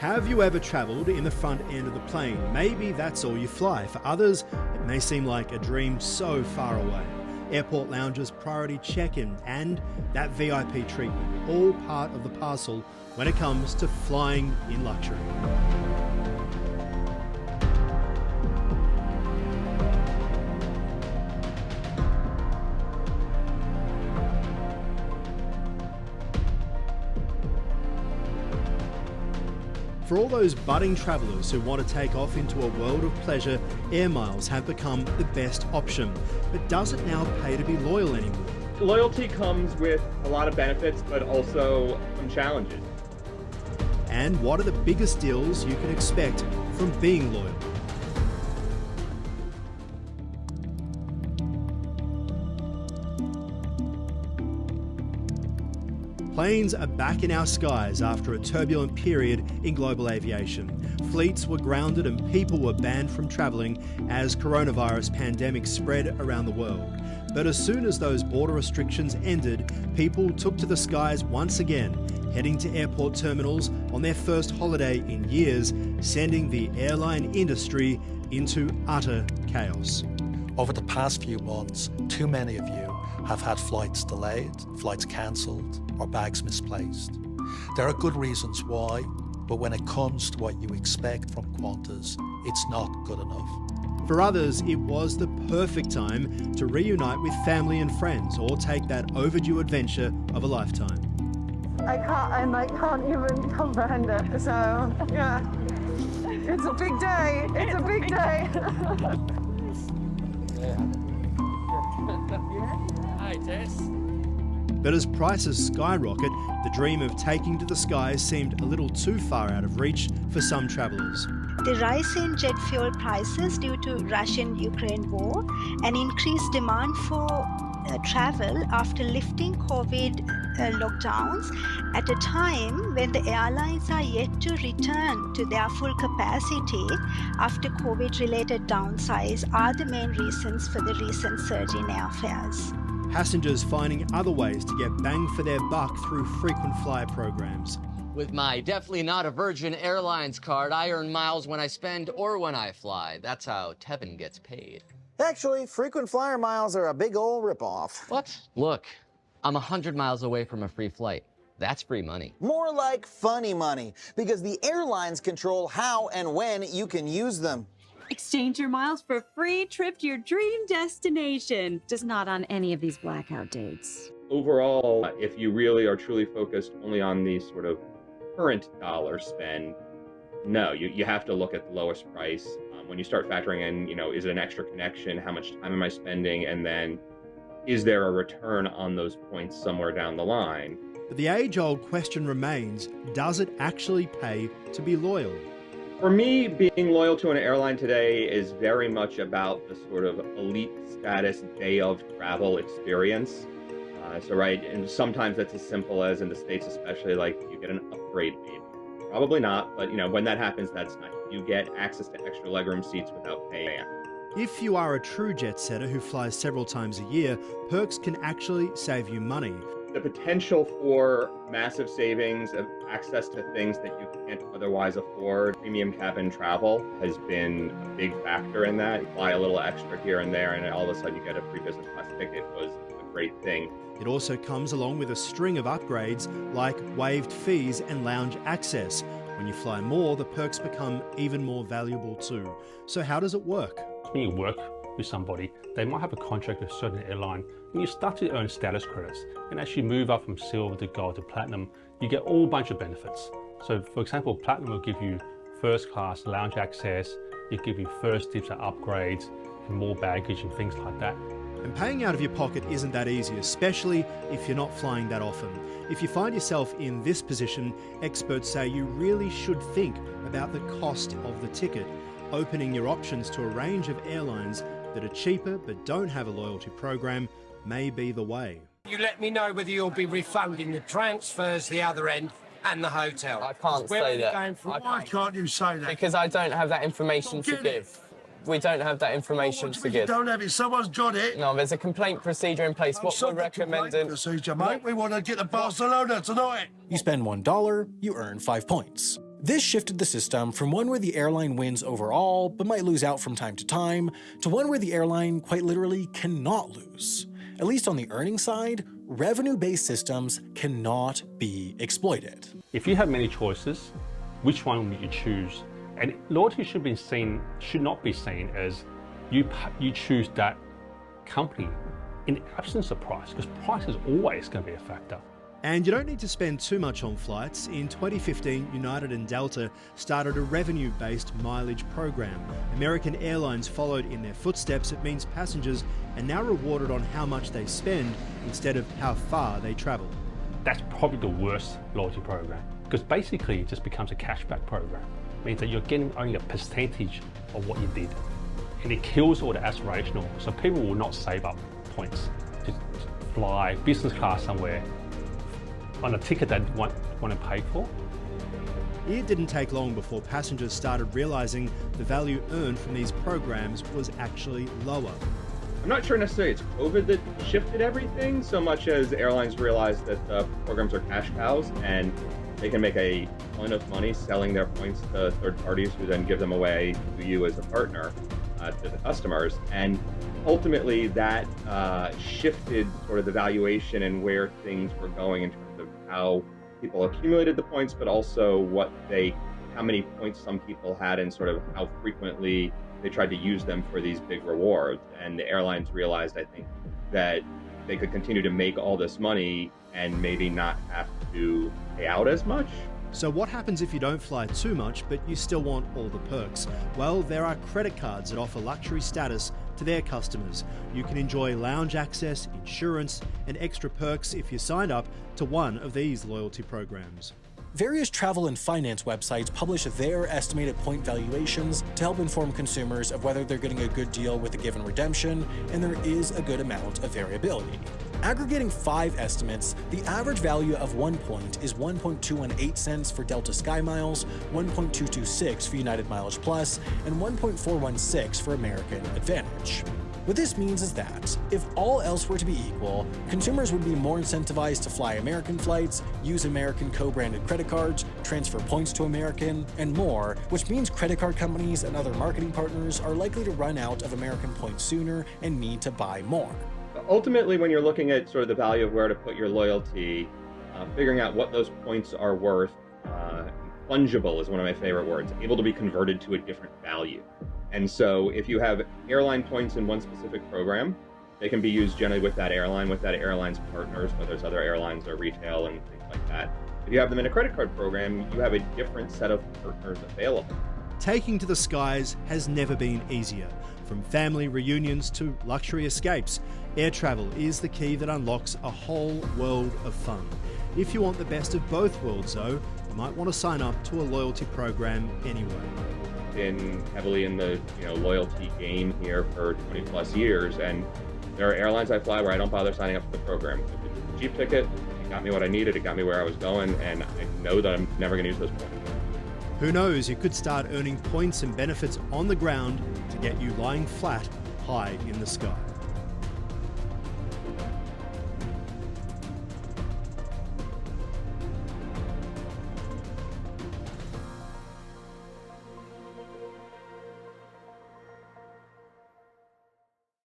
Have you ever travelled in the front end of the plane? Maybe that's all you fly. For others, it may seem like a dream so far away. Airport lounges, priority check-in and that VIP treatment, all part of the parcel when it comes to flying in luxury. For all those budding travellers who want to take off into a world of pleasure, air miles have become the best option. But does it now pay to be loyal anymore? Loyalty comes with a lot of benefits, but also some challenges. And what are the biggest deals you can expect from being loyal? Planes are back in our skies after a turbulent period in global aviation. Fleets were grounded and people were banned from travelling as coronavirus pandemic spread around the world. But as soon as those border restrictions ended, people took to the skies once again, heading to airport terminals on their first holiday in years, sending the airline industry into utter chaos. Over the past few months, too many of you have had flights delayed, flights cancelled, or bags misplaced. There are good reasons why, but when it comes to what you expect from Qantas, it's not good enough. For others, it was the perfect time to reunite with family and friends or take that overdue adventure of a lifetime. I can't even comprehend it, so yeah. It's a big day, it's a big day. Hi, Tess. But as prices skyrocket, the dream of taking to the skies seemed a little too far out of reach for some travellers. The rise in jet fuel prices due to Russian-Ukraine war and increased demand for travel after lifting COVID lockdowns at a time when the airlines are yet to return to their full capacity after COVID-related downsize are the main reasons for the recent surge in airfares. Passengers finding other ways to get bang for their buck through frequent flyer programs. With my definitely not a Virgin Airlines card, I earn miles when I spend or when I fly. That's how Tevin gets paid. Actually, frequent flyer miles are a big ol' ripoff. What? Look, I'm 100 miles away from a free flight. That's free money. More like funny money, because the airlines control how and when you can use them. Exchange your miles for a free trip to your dream destination. Just not on any of these blackout dates. Overall, if you really are truly focused only on the sort of current dollar spend, no, you have to look at the lowest price. When you start factoring in, is it an extra connection? How much time am I spending? And then is there a return on those points somewhere down the line? But the age-old question remains, does it actually pay to be loyal? For me, being loyal to an airline today is very much about the sort of elite status day of travel experience. And sometimes that's as simple as in the States, especially, like you get an upgrade maybe. Probably not, but when that happens, that's nice. You get access to extra legroom seats without paying. If you are a true jet setter who flies several times a year, perks can actually save you money. The potential for massive savings of access to things that you can't otherwise afford. Premium cabin travel has been a big factor in that. You fly a little extra here and there, and all of a sudden you get a free business class ticket. Was a great thing. It also comes along with a string of upgrades like waived fees and lounge access. When you fly more, the perks become even more valuable too. So how does it work? When you work with somebody, they might have a contract with a certain airline, and you start to earn status credits. And as you move up from silver to gold to platinum, you get all bunch of benefits. So for example, platinum will give you first class lounge access, it give you first tips at upgrades, and more baggage and things like that. And paying out of your pocket isn't that easy, especially if you're not flying that often. If you find yourself in this position, experts say you really should think about the cost of the ticket, opening your options to a range of airlines that are cheaper but don't have a loyalty program may be the way. You let me know whether you'll be refunding the transfers, the other end, and the hotel. I can't say that. Why can't you say that? Because I don't have that information to give. We don't have that information to give. You don't have it. Someone's got it. No, there's a complaint procedure in place. What we're recommending... Procedure, mate. We want to get to Barcelona tonight. You spend $1, you earn 5 points. This shifted the system from one where the airline wins overall, but might lose out from time to time, to one where the airline quite literally cannot lose. At least on the earnings side, revenue-based systems cannot be exploited. If you have many choices, which one will you choose? And loyalty should not be seen as you choose that company in absence of price, because price is always going to be a factor. And you don't need to spend too much on flights. In 2015, United and Delta started a revenue-based mileage program. American Airlines followed in their footsteps. It means passengers are now rewarded on how much they spend instead of how far they travel. That's probably the worst loyalty program, because basically it just becomes a cashback program. It means that you're getting only a percentage of what you did. And it kills all the aspirational. So people will not save up points to fly business class somewhere on a ticket they want to pay for. It didn't take long before passengers started realising the value earned from these programs was actually lower. I'm not sure necessarily it's COVID that shifted everything so much as airlines realized that the programs are cash cows and they can make a ton of money selling their points to third parties who then give them away to you as a partner, to the customers. And ultimately that shifted sort of the valuation and where things were going in terms of how people accumulated the points, but also how many points some people had and sort of how frequently they tried to use them for these big rewards. And the airlines realized, I think, that they could continue to make all this money and maybe not have to pay out as much. So what happens if you don't fly too much, but you still want all the perks? Well, there are credit cards that offer luxury status to their customers. You can enjoy lounge access, insurance, and extra perks if you signed up to one of these loyalty programs. Various travel and finance websites publish their estimated point valuations to help inform consumers of whether they're getting a good deal with a given redemption, and there is a good amount of variability. Aggregating 5 estimates, the average value of 1 point is 1.218 cents for Delta Sky Miles, 1.226 for United Mileage Plus, and 1.416 for American Advantage. What this means is that, if all else were to be equal, consumers would be more incentivized to fly American flights, use American co-branded credit cards, transfer points to American, and more, which means credit card companies and other marketing partners are likely to run out of American points sooner and need to buy more. Ultimately, when you're looking at sort of the value of where to put your loyalty, figuring out what those points are worth, fungible is one of my favorite words, able to be converted to a different value. And so if you have airline points in one specific program, they can be used generally with that airline's partners, whether it's other airlines or retail and things like that. If you have them in a credit card program, you have a different set of partners available. Taking to the skies has never been easier. From family reunions to luxury escapes, air travel is the key that unlocks a whole world of fun. If you want the best of both worlds, though, you might want to sign up to a loyalty program anyway. Been heavily in the loyalty game here for 20 plus years, and there are airlines I fly where I don't bother signing up for the program. If it's a cheap ticket, it got me what I needed, it got me where I was going, and I know that I'm never going to use those points. Who knows, you could start earning points and benefits on the ground to get you lying flat high in the sky.